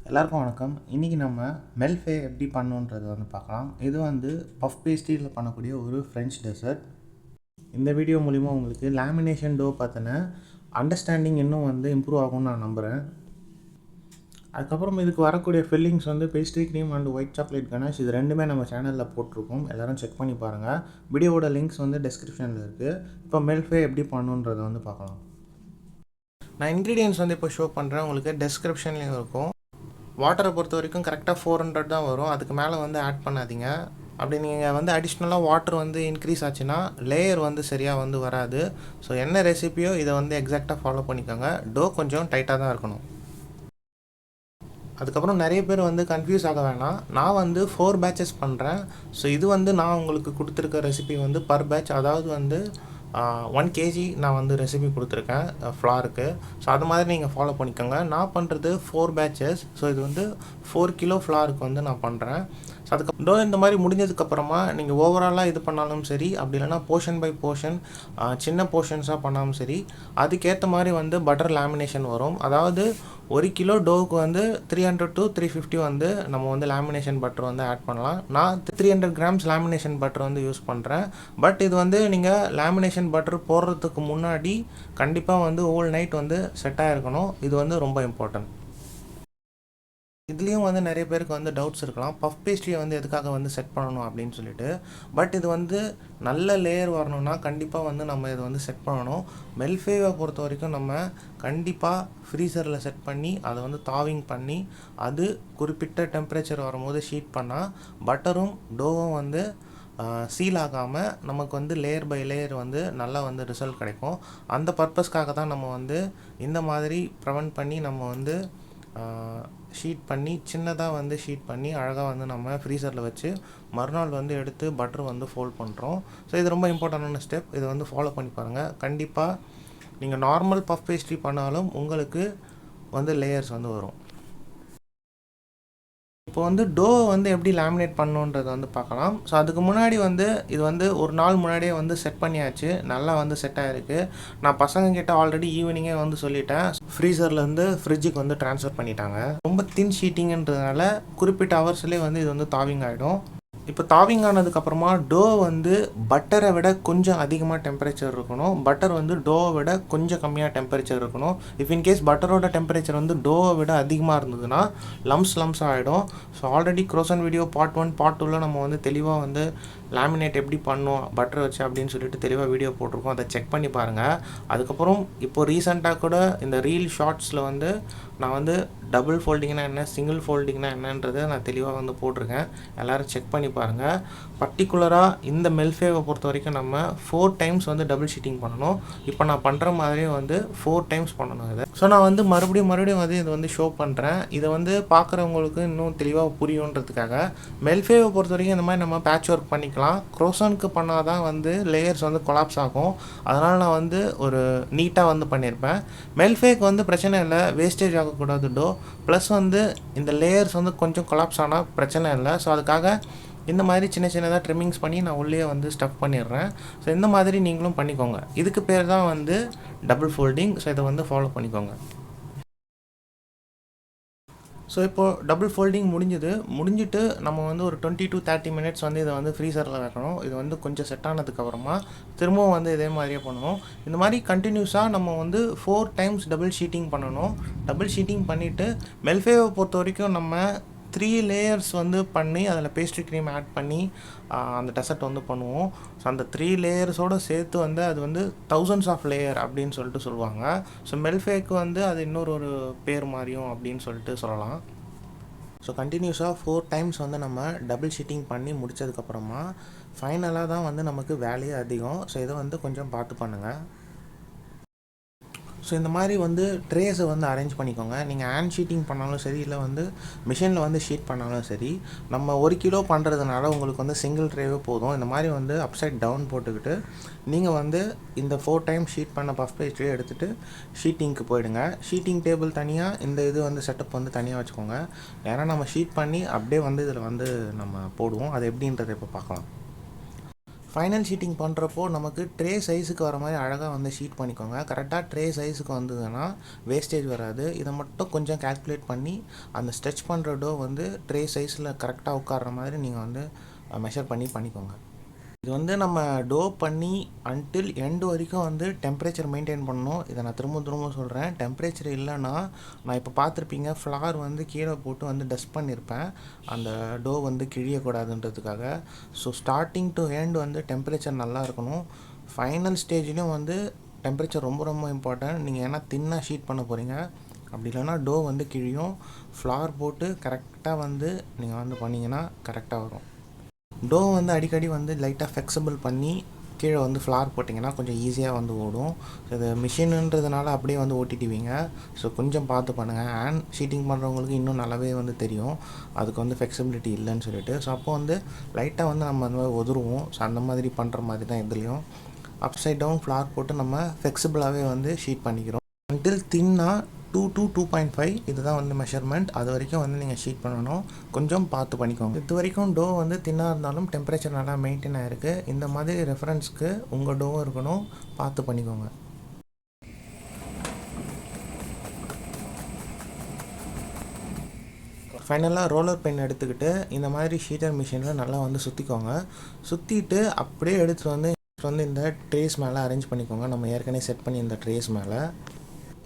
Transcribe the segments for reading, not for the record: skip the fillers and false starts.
எல்லாருக்கும் வணக்கம். இன்றைக்கி நம்ம மெல்ஃபே எப்படி பண்ணணுன்றது பார்க்கலாம். இது பஃப் பேஸ்ட்ரியில் பண்ணக்கூடிய ஒரு ஃப்ரெஞ்ச் டெசர்ட். இந்த வீடியோ மூலிமா உங்களுக்கு லேமினேஷன் டோ பற்றின அண்டர்ஸ்டாண்டிங் இன்னும் இம்ப்ரூவ் ஆகும்னு நான் நம்புகிறேன். அதுக்கப்புறம் இதுக்கு வரக்கூடிய fillings pastry cream and white chocolate ganache, இது ரெண்டுமே நம்ம சேனலில் போட்டிருக்கோம். எல்லோரும் செக் பண்ணி பாருங்கள். வீடியோவோட லிங்க்ஸ் டெஸ்கிரிப்ஷனில் இருக்குது. இப்போ மெல்ஃபே எப்படி பண்ணணுன்றதை பார்க்கலாம். நான் இன்க்ரீடியன்ட்ஸ் இப்போ ஷோ பண்ணுறேன். உங்களுக்கு டெஸ்கிரிப்ஷன்லேயும் இருக்கும். வாட்டரை பொறுத்த வரைக்கும் கரெக்டாக 400 தான் வரும். அதுக்கு மேலே ஆட் பண்ணாதீங்க. அப்படி நீங்கள் அடிஷ்னலாக வாட்டர் இன்க்ரீஸ் ஆச்சுன்னா லேயர் சரியாக வராது. ஸோ என்ன ரெசிபியோ இதை எக்ஸாக்டாக ஃபாலோ பண்ணிக்கோங்க. டோ கொஞ்சம் டைட்டாக தான் இருக்கணும். அதுக்கப்புறம் நிறைய பேர் கன்ஃபியூஸ் ஆக வேணாம். நான் 4 பேட்சஸ் பண்ணுறேன். ஸோ இது நான் உங்களுக்கு கொடுத்துருக்க ரெசிபி பர் பேட்ச், அதாவது 1 kg நான் ரெசிபி கொடுத்துருக்கேன் ஃப்ளாருக்கு. ஸோ அது மாதிரி நீங்கள் ஃபாலோ பண்ணிக்கோங்க. நான் பண்ணுறது 4 பேட்சஸ். ஸோ இது 4 கிலோ ஃப்ளாருக்கு நான் பண்ணுறேன். ஸோ அதுக்கப்புறம் இந்த மாதிரி முடிஞ்சதுக்கப்புறமா நீங்கள் ஓவராலாக இது பண்ணாலும் சரி, அப்படி இல்லைனா போர்ஷன் பை போர்ஷன் சின்ன போர்ஷன்ஸாக பண்ணாலும் சரி, அதுக்கேற்ற மாதிரி பட்டர் லேமினேஷன் வரும். அதாவது 1 கிலோ டோவுக்கு 300 to 350 நம்ம லேமினேஷன் பட்டர் ஆட் பண்ணலாம். நான் 300 கிராம்ஸ் லேமினேஷன் பட்டர் யூஸ் பண்ணுறேன். பட் இது நீங்கள் லேமினேஷன் பட்டர் போடுறதுக்கு முன்னாடி கண்டிப்பாக ஹோல் நைட் செட் ஆகிருக்கணும். இது ரொம்ப இம்பார்ட்டன்ட். இதுலேயும் நிறைய பேருக்கு டவுட்ஸ் இருக்கலாம். பஃப் பேஸ்ட்ரியை எதுக்காக செட் பண்ணணும் அப்படின்னு சொல்லிட்டு. பட் இது நல்ல லேயர் வரணும்னா கண்டிப்பாக நம்ம இதை செட் பண்ணணும். மெல்ஃபேவை பொறுத்த வரைக்கும் நம்ம கண்டிப்பாக ஃப்ரீசரில் செட் பண்ணி அதை தாவிங் பண்ணி அது குறிப்பிட்ட டெம்பரேச்சர் வரும்போது ஷீட் பண்ணால் பட்டரும் டோவும் சீல் ஆகாமல் நமக்கு லேயர் பை லேயர் நல்லா ரிசல்ட் கிடைக்கும். அந்த பர்பஸ்க்காக தான் நம்ம இந்த மாதிரி ப்ரிவென்ட் பண்ணி நம்ம ஷீட் பண்ணி சின்னதாக ஷீட் பண்ணி அழகாக நம்ம ஃப்ரீசரில் வச்சு மறுநாள் எடுத்து பட்டர் ஃபோல்ட் பண்ணுறோம். ஸோ இது ரொம்ப இம்பார்ட்டண்டான ஸ்டெப். இதை ஃபாலோ பண்ணி பாருங்கள். கண்டிப்பாக நீங்கள் நார்மல் பஃப் பேஸ்ட்ரி பண்ணாலும் உங்களுக்கு லேயர்ஸ் வரும். இப்போ டோ எப்படி லேமினேட் பண்ணணுன்றதை பார்க்கலாம். ஸோ அதுக்கு முன்னாடி இது ஒரு நாள் முன்னாடியே செட் பண்ணியாச்சு. நல்லா செட் ஆகிருக்கு. நான் பசங்கக்கிட்ட ஆல்ரெடி ஈவினிங்கே சொல்லிட்டேன். ஃப்ரீசர்லேருந்து ஃப்ரிட்ஜுக்கு ட்ரான்ஸ்ஃபர் பண்ணிட்டாங்க. ரொம்ப தின் ஷீட்டிங்கன்றதுனால குறிப்பிட்ட ஹவர்ஸ்லேயே இது தாவிங் ஆகிடும். இப்போ தாவிங் ஆனதுக்கப்புறமா டோ பட்டரை விட கொஞ்சம் அதிகமாக டெம்பரேச்சர் இருக்கணும். பட்டர் டோவை விட கொஞ்சம் கம்மியாக டெம்பரேச்சர் இருக்கணும். இஃப் இன்கேஸ் பட்டரோட டெம்பரேச்சர் டோவை விட அதிகமாக இருந்ததுன்னா லம்ஸ் ஆகிடும். So already croissant video part 1 part 2ல் நம்ம தெளிவாக லேமினேட் எப்படி பண்ணோம் பட்டர் வச்சு அப்படின்னு சொல்லிட்டு தெளிவாக வீடியோ போட்டிருக்கோம். அதை செக் பண்ணி பாருங்கள். அதுக்கப்புறம் இப்போது ரீசெண்டாக கூட இந்த ரீல் ஷார்ட்ஸில் நான் டபுள் ஃபோல்டிங்னா என்ன, சிங்கிள் ஃபோல்டிங்னா என்னன்றதை நான் தெளிவாக போட்டிருக்கேன். எல்லோரும் செக் பண்ணி பாருங்கள். பர்டிகுலராக இந்த மெல்ஃபேவை பொறுத்த வரைக்கும் நம்ம 4 டைம்ஸ் டபுள் ஷீட்டிங் பண்ணணும். இப்போ நான் பண்ணுற மாதிரியே 4 டைம்ஸ் பண்ணணும் இதை. ஸோ நான் மறுபடியும் இதை ஷோ பண்ணுறேன். இதை பார்க்குறவங்களுக்கு இன்னும் தெளிவாக புரியுன்றதுக்காக. மெல்ஃபேவை பொறுத்த வரைக்கும் இந்த மாதிரி நம்ம பேட்ச் ஒர்க் பண்ணிக்கலாம். க்ரோசானுக்கு பண்ணால் தான் லேயர்ஸ் கொலாப்ஸ் ஆகும். அதனால் நான் ஒரு நீட்டாக பண்ணியிருப்பேன். மெல்ஃபேக்கு பிரச்சனை இல்லை, வேஸ்டேஜ் ஆகக்கூடாது டோ. ப்ளஸ் இந்த லேயர்ஸ் கொஞ்சம் கொலாப்ஸ் ஆனால் பிரச்சனை இல்லை. ஸோ அதுக்காக இந்த மாதிரி சின்னதாக ட்ரிம்மிங்ஸ் பண்ணி நான் உள்ளே ஸ்டஃப் பண்ணிடுறேன். ஸோ இந்த மாதிரி நீங்களும் பண்ணிக்கோங்க. இதுக்கு பேர் தான் டபுள் ஃபோல்டிங். ஸோ இதை ஃபாலோ பண்ணிக்கோங்க. ஸோ இப்போது டபுள் ஃபோல்டிங் முடிஞ்சிட்டு நம்ம ஒரு 20 to 30 மினிட்ஸ் இதை ஃப்ரீசரில் வைக்கணும். இது கொஞ்சம் செட் ஆனதுக்கப்புறமா திரும்பவும் இதே மாதிரியே பண்ணணும். இந்த மாதிரி கண்டினியூஸாக நம்ம 4 டைம்ஸ் டபுள் ஷீட்டிங் பண்ணணும். டபுள் ஷீட்டிங் பண்ணிவிட்டு மெல்ஃபேவை பொறுத்த வரைக்கும் நம்ம 3 லேயர்ஸ் பண்ணி அதில் பேஸ்ட்ரி க்ரீம் ஆட் பண்ணி அந்த டெசர்ட் பண்ணுவோம். ஸோ அந்த 3 லேயர்ஸோடு சேர்த்து அது thousands ஆஃப் லேயர் அப்படின்னு சொல்லிட்டு சொல்லுவாங்க. ஸோ மெல்ஃபேக்கு அது இன்னொரு பேர் மாதிரியும் அப்படின்னு சொல்லிட்டு சொல்லலாம். ஸோ கண்டினியூஸாக 4 டைம்ஸ் நம்ம டபுள் ஷீட்டிங் பண்ணி முடித்ததுக்கப்புறமா ஃபைனலாக தான் நமக்கு வேலையே அதிகம். ஸோ இதை கொஞ்சம் பார்த்து பண்ணுங்கள். ஸோ இந்த மாதிரி ட்ரேஸை அரேஞ்ச் பண்ணிக்கோங்க. நீங்கள் ஹேண்ட் ஷீட்டிங் பண்ணாலும் சரி, இல்லை மிஷினில் ஷீட் பண்ணாலும் சரி, நம்ம 1 கிலோ பண்ணுறதுனால உங்களுக்கு சிங்கிள் ட்ரேவே போதும். இந்த மாதிரி அப்சைட் டவுன் போட்டுக்கிட்டு நீங்கள் இந்த 4 டைம் ஷீட் பண்ண பஃப் பேஸ்ட்ரியை எடுத்துகிட்டு ஷீட்டிங்க்கு போயிடுங்க. ஷீட்டிங் டேபிள் தனியாக, இந்த இது செட்டப் தனியாக வச்சுக்கோங்க. ஏன்னா நம்ம ஷீட் பண்ணி அப்படியே இதில் நம்ம போடுவோம். அது எப்படின்றத இப்போ பார்க்கலாம். ஃபைனல் ஷீட்டிங் பண்ணுறப்போ நமக்கு ட்ரே சைஸுக்கு வர மாதிரி அழகாக வந்து ஷீட் பண்ணிக்கோங்க. கரெக்டாக ட்ரே சைஸுக்கு வந்ததுன்னா வேஸ்டேஜ் வராது. இதை மட்டும் கொஞ்சம் கால்குலேட் பண்ணி அந்த ஸ்ட்ரெச் பண்ணுற டோ வந்து ட்ரே சைஸில் கரெக்டாக உட்கார்ற மாதிரி நீங்கள் வந்து மெஷர் பண்ணி பண்ணிக்கோங்க. இது வந்து நம்ம டோ பண்ணி அன்டில் எண்டு வரைக்கும் வந்து டெம்பரேச்சர் மெயின்டைன் பண்ணணும். இதை நான் திரும்ப திரும்ப சொல்கிறேன். டெம்பரேச்சர் இல்லைன்னா நான் இப்போ பார்த்துருப்பீங்க ஃப்ளார் வந்து கீழே போட்டு வந்து டஸ்ட் பண்ணியிருப்பேன் அந்த டோ வந்து கிழியக்கூடாதுன்றதுக்காக. ஸோ ஸ்டார்டிங் டு எண்ட் வந்து டெம்பரேச்சர் நல்லா இருக்கணும். ஃபைனல் ஸ்டேஜ்லேயும் வந்து டெம்பரேச்சர் ரொம்ப ரொம்ப இம்பார்ட்டன்ட். நீங்கள் ஏன்னா தின்னாக ஷீட் பண்ண போகிறீங்க. அப்படி இல்லைன்னா டோ வந்து கிழியும். ஃப்ளார் போட்டு கரெக்டாக வந்து நீங்கள் வந்து பண்ணிங்கன்னா கரெக்டாக வரும். டோ வந்து அடிக்கடி வந்து லைட்டாக ஃப்ளெக்சிபிள் பண்ணி கீழே வந்து ஃப்ளார் போட்டிங்கன்னா கொஞ்சம் ஈஸியாக வந்து ஓடும். ஸோ இது மிஷினுன்றதுனால அப்படியே வந்து ஓட்டிடுவீங்க. ஸோ கொஞ்சம் பார்த்து பண்ணுங்கள். ஹேண்ட் ஷீட்டிங் பண்ணுறவங்களுக்கு இன்னும் நல்லாவே வந்து தெரியும் அதுக்கு வந்து ஃப்ளெக்சிபிலிட்டி இல்லைன்னு சொல்லிட்டு. ஸோ அப்போ வந்து லைட்டாக வந்து நம்ம அந்த மாதிரி உதருவோம். ஸோ அந்த மாதிரி பண்ணுற மாதிரி தான் இதுலேயும் அப்சைட் டவுன் ஃப்ளார் போட்டு நம்ம ஃப்ளெக்சிபிளாகவே வந்து ஷீட் பண்ணிக்கிறோம். அன்டில் தின்னா 2 to 2.5 இதுதான் வந்து மெஷர்மெண்ட். அது வரைக்கும் வந்து நீங்கள் ஷீட் பண்ணணும். கொஞ்சம் பார்த்து பண்ணிக்கோங்க. இது வரைக்கும் டோ வந்து தின்னாக இருந்தாலும் டெம்பரேச்சர் நல்லா மெயின்டைன் ஆகிருக்கு. இந்த மாதிரி ரெஃபரன்ஸ்க்கு உங்கள் டோவும் இருக்கணும். பார்த்து பண்ணிக்கோங்க. ஃபைனலாக ரோலர் பென் எடுத்துக்கிட்டு இந்த மாதிரி ஷீட்டர் மிஷினில் நல்லா வந்து சுற்றிக்கோங்க. சுற்றிட்டு அப்படியே எடுத்துகிட்டு வந்து இந்த ட்ரேஸ் மேலே அரேஞ்ச் பண்ணிக்கோங்க. நம்ம ஏற்கனவே செட் பண்ணி இந்த ட்ரேஸ் மேலே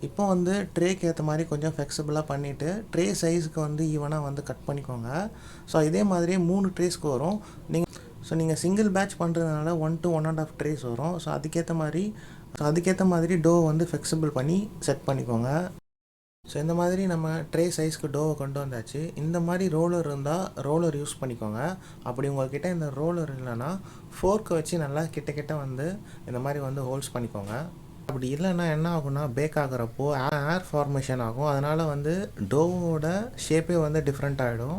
இப்போ வந்து ட்ரேக்கு ஏற்ற மாதிரி கொஞ்சம் ஃப்ளெக்சிபிளாக பண்ணிவிட்டு ட்ரே சைஸுக்கு வந்து ஈவனாக வந்து கட் பண்ணிக்கோங்க. ஸோ இதே மாதிரியே 3 ட்ரேஸ்க்கு வரும். நீங்கள் சிங்கிள் பேட்ச் பண்ணுறதுனால 1 to 1.5 ட்ரேஸ் வரும். ஸோ அதுக்கேற்ற மாதிரி டோ வந்து ஃப்ளெக்சிபிள் பண்ணி செட் பண்ணிக்கோங்க. ஸோ இந்த மாதிரி நம்ம ட்ரே சைஸ்க்கு டோவை கொண்டு வந்தாச்சு. இந்த மாதிரி ரோலர் இருந்தால் ரோலர் யூஸ் பண்ணிக்கோங்க. அப்படி உங்கள்கிட்ட இந்த ரோலர் இல்லைன்னா ஃபோர்க்கை வச்சு நல்லா கிட்ட வந்து இந்த மாதிரி வந்து ஹோல்ஸ் பண்ணிக்கோங்க. அப்படி இல்லைன்னா என்ன ஆகும்னா பேக் ஆகிறப்போ ஏர் ஃபார்மேஷன் ஆகும். அதனால் வந்து டோவோட ஷேப்பே வந்து டிஃப்ரெண்ட் ஆகிடும்.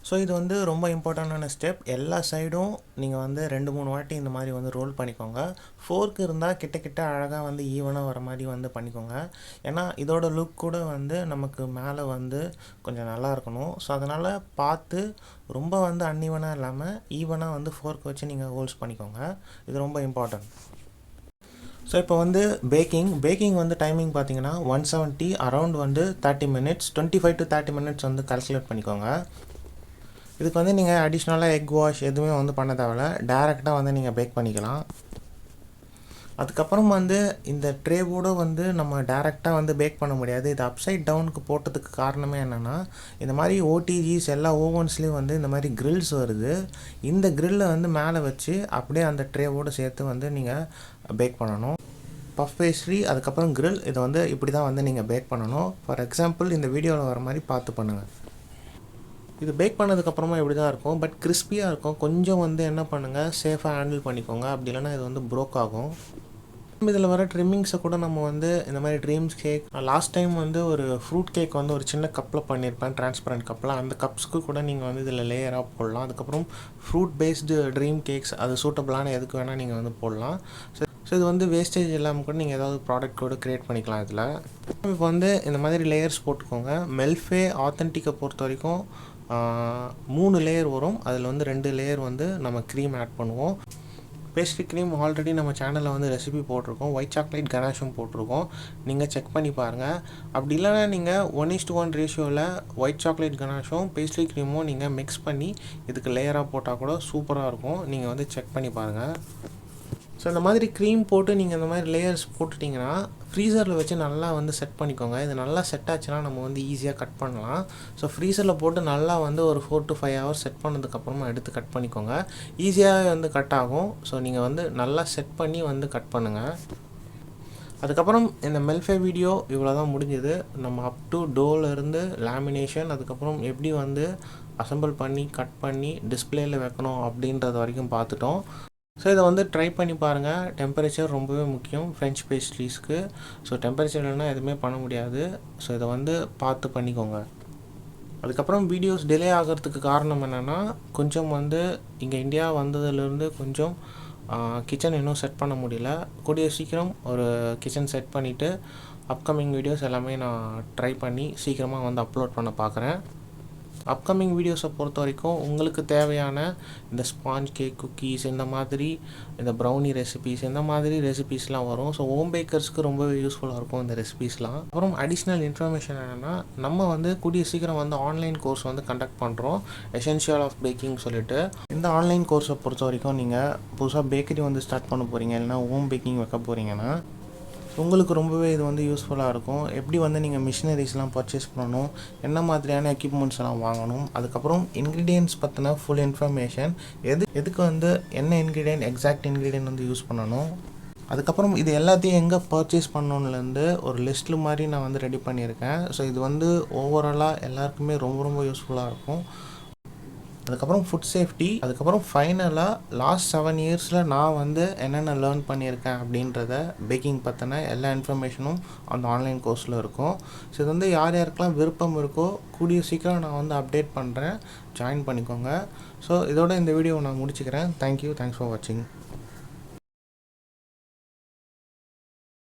ஸோ இது வந்து ரொம்ப இம்பார்ட்டண்டான ஸ்டெப். எல்லா சைடும் நீங்கள் வந்து 2-3 வாட்டி இந்த மாதிரி வந்து ரோல் பண்ணிக்கோங்க. ஃபோர்க் இருந்தால் கிட்ட அழகாக வந்து ஈவனாக வர மாதிரி வந்து பண்ணிக்கோங்க. ஏன்னா இதோட லுக் கூட வந்து நமக்கு மேலே வந்து கொஞ்சம் நல்லா இருக்கணும். ஸோ அதனால் பார்த்து ரொம்ப வந்து அன்ஈவனாக இல்லாமல் ஈவனாக வந்து ஃபோர்க் வச்சு நீங்கள் ஹோல்ஸ் பண்ணிக்கோங்க. இது ரொம்ப இம்பார்ட்டன்ட். ஸோ இப்போ வந்து பேக்கிங் வந்து டைமிங் பார்த்தீங்கன்னா 170 அரௌண்ட் வந்து 30 minutes 25 to 30 minutes வந்து கால்குலேட் பண்ணிக்கோங்க. இதுக்கு வந்து நீங்கள் அடிஷ்னலாக எக் வாஷ் எதுவுமே வந்து பண்ண தேவையில்ல. டேரெக்டாக வந்து நீங்கள் பேக் பண்ணிக்கலாம். அதுக்கப்புறம் வந்து இந்த ட்ரேவோட வந்து நம்ம டேரெக்டாக வந்து பேக் பண்ண முடியாது. இது அப்சைட் டவுனுக்கு போட்டதுக்கு காரணமே என்னென்னா இந்த மாதிரி ஓடிஜிஸ் எல்லா ஓவன்ஸ்லேயும் வந்து இந்த மாதிரி கிரில்ஸ் வருது. இந்த கிரில்லை வந்து மேலே வச்சு அப்படியே அந்த ட்ரேவோடு சேர்த்து வந்து நீங்கள் பேக் பண்ணணும். பஃப் பேஸ்ட்ரி அதுக்கப்புறம் கிரில் இதை வந்து இப்படி தான் வந்து நீங்கள் பேக் பண்ணணும். ஃபார் எக்ஸாம்பிள் இந்த வீடியோவில் வர மாதிரி பார்த்து பண்ணுங்கள். இது பேக் பண்ணதுக்கப்புறமா இப்படி தான் இருக்கும். பட் கிறிஸ்பியாக இருக்கும். கொஞ்சம் வந்து என்ன பண்ணுங்கள் சேஃபாக ஹேண்டில் பண்ணிக்கோங்க. அப்படி இல்லைன்னா இது வந்து ப்ரோக் ஆகும். இதில் வர ட்ரிம்மிங்ஸை கூட நம்ம வந்து இந்த மாதிரி ட்ரீம்ஸ் கேக் லாஸ்ட் டைம் வந்து ஒரு ஃப்ரூட் கேக் வந்து ஒரு சின்ன கப்பில் பண்ணியிருப்பேன், டிரான்ஸ்பரண்ட் கப்பில். அந்த கப்ஸ்க்கு கூட நீங்கள் வந்து இதில் லேயராக போடலாம். அதுக்கப்புறம் ஃப்ரூட் பேஸ்டு ட்ரீம் கேக்ஸ் அது சூட்டபிளான எதுக்கு வேணால் நீங்கள் வந்து போடலாம். ஸோ இது வந்து வேஸ்டேஜ் இல்லாமல் கூட நீங்கள் ஏதாவது ப்ராடக்ட் கூட க்ரியேட் பண்ணிக்கலாம். இதில் இப்போ வந்து இந்த மாதிரி லேயர்ஸ் போட்டுக்கோங்க. மெல்ஃபே ஆத்தென்டிக்கை பொறுத்த வரைக்கும் 3 லேயர் வரும். அதில் வந்து 2 லேயர் வந்து நம்ம க்ரீம் ஆட் பண்ணுவோம். பேஸ்ட்ரி க்ரீம் ஆல்ரெடி நம்ம சேனலில் வந்து ரெசிபி போட்டிருக்கோம். ஒயிட் சாக்லேட் கனாஷும் போட்டிருக்கோம். நீங்கள் செக் பண்ணி பாருங்கள். அப்படி இல்லைனா நீங்கள் 1:1 ரேஷியோவில் ஒயிட் சாக்லேட் கனாஷும் பேஸ்ட்ரி க்ரீமும் நீங்கள் மிக்ஸ் பண்ணி இதுக்கு லேயராக போட்டால் கூட சூப்பராக இருக்கும். நீங்கள் வந்து செக் பண்ணி பாருங்கள். ஸோ இந்த மாதிரி க்ரீம் போட்டு நீங்கள் இந்த மாதிரி லேயர்ஸ் போட்டுட்டிங்கன்னா ஃப்ரீசரில் வச்சு நல்லா வந்து செட் பண்ணிக்கோங்க. இது நல்லா செட் ஆச்சுன்னா நம்ம வந்து ஈஸியாக கட் பண்ணலாம். ஸோ ஃப்ரீசரில் போட்டு நல்லா வந்து ஒரு 4 to 5 hours செட் பண்ணதுக்கப்புறமா எடுத்து கட் பண்ணிக்கோங்க. ஈஸியாக வந்து கட் ஆகும். ஸோ நீங்கள் வந்து நல்லா செட் பண்ணி வந்து கட் பண்ணுங்கள். அதுக்கப்புறம் இந்த மெல்ஃபே வீடியோ இவ்வளோ தான் முடிஞ்சுது. நம்ம அப் டு டோலேருந்து லேமினேஷன் அதுக்கப்புறம் எப்படி வந்து அசம்பிள் பண்ணி கட் பண்ணி டிஸ்பிளேயில் வைக்கணும் அப்படின்றது வரைக்கும் பார்த்துட்டோம். ஸோ இதை வந்து ட்ரை பண்ணி பாருங்கள். டெம்பரேச்சர் ரொம்பவே முக்கியம் ஃப்ரெஞ்ச் பேஸ்ட்ரீஸ்க்கு. ஸோ டெம்பரேச்சர் இல்லைன்னா எதுவுமே பண்ண முடியாது. ஸோ இதை வந்து பார்த்து பண்ணிக்கோங்க. அதுக்கப்புறம் வீடியோஸ் டிலே ஆகிறதுக்கு காரணம் என்னென்னா கொஞ்சம் வந்து இங்கே இந்தியா வந்ததுலேருந்து கொஞ்சம் கிச்சன் இன்னும் செட் பண்ண முடியல. கூடிய சீக்கிரம் ஒரு கிச்சன் செட் பண்ணிவிட்டு அப்கமிங் வீடியோஸ் எல்லாமே நான் ட்ரை பண்ணி சீக்கிரமாக வந்து அப்லோட் பண்ண பார்க்குறேன். அப்கமிங் வீடியோஸை பொறுத்த வரைக்கும் உங்களுக்கு தேவையான இந்த ஸ்பாஞ்ச் கேக், குக்கீஸ், இந்த மாதிரி இந்த ப்ரௌனி ரெசிபீஸ், இந்த மாதிரி ரெசிபீஸ்லாம் வரும். ஸோ ஹோம் பேக்கர்ஸ்க்கு ரொம்பவே யூஸ்ஃபுல்லாக இருக்கும் இந்த ரெசிபீஸ்லாம். அப்புறம் அடிஷ்னல் இன்ஃபர்மேஷன் என்னென்னா, நம்ம வந்து கூடிய சீக்கிரம் வந்து ஆன்லைன் கோர்ஸ் வந்து கண்டக்ட் பண்ணுறோம், எசென்ஷியல் ஆஃப் பேக்கிங் சொல்லிட்டு. இந்த ஆன்லைன் கோர்ஸை பொறுத்த வரைக்கும் நீங்கள் புதுசாக பேக்கரி வந்து ஸ்டார்ட் பண்ண போகிறீங்க, இல்லைனா ஹோம் பேக்கிங் வைக்க போகிறீங்கன்னா உங்களுக்கு ரொம்பவே இது வந்து யூஸ்ஃபுல்லாக இருக்கும். எப்படி வந்து நீங்கள் மிஷினரிஸ்லாம் பர்ச்சேஸ் பண்ணணும், என்ன மாதிரியான எக்யூப்மெண்ட்ஸ் எல்லாம் வாங்கணும், அதுக்கப்புறம் இன்க்ரீடியன்ட்ஸ் பற்றின ஃபுல் இன்ஃபர்மேஷன், எதுக்கு வந்து என்ன இன்க்ரீடியன்ட், எக்ஸாக்ட் இன்க்ரீடியன்ட் வந்து யூஸ் பண்ணணும், அதுக்கப்புறம் இது எல்லாத்தையும் எங்கே பர்ச்சேஸ் பண்ணணுன்லேருந்து ஒரு லிஸ்ட்டு மாதிரி நான் வந்து ரெடி பண்ணியிருக்கேன். ஸோ இது வந்து ஓவராலாக எல்லாருக்குமே ரொம்ப ரொம்ப யூஸ்ஃபுல்லாக இருக்கும். அதுக்கப்புறம் ஃபுட் சேஃப்டி, அதுக்கப்புறம் ஃபைனலாக லாஸ்ட் 7 இயர்ஸில் நான் வந்து என்னென்ன லேர்ன் பண்ணியிருக்கேன் அப்படின்றத பேக்கிங் பற்றின எல்லா இன்ஃபர்மேஷனும் அந்த ஆன்லைன் கோர்ஸில் இருக்கும். ஸோ இது வந்து யார் யாருக்கெல்லாம் விருப்பம் இருக்கோ கூடிய சீக்கிரம் நான் வந்து அப்டேட் பண்ணுறேன், ஜாயின் பண்ணிக்கோங்க. ஸோ இதோட இந்த வீடியோவை நான் முடிச்சுக்கிறேன். தேங்க்யூ, தேங்க்ஸ் ஃபார் வாட்சிங்.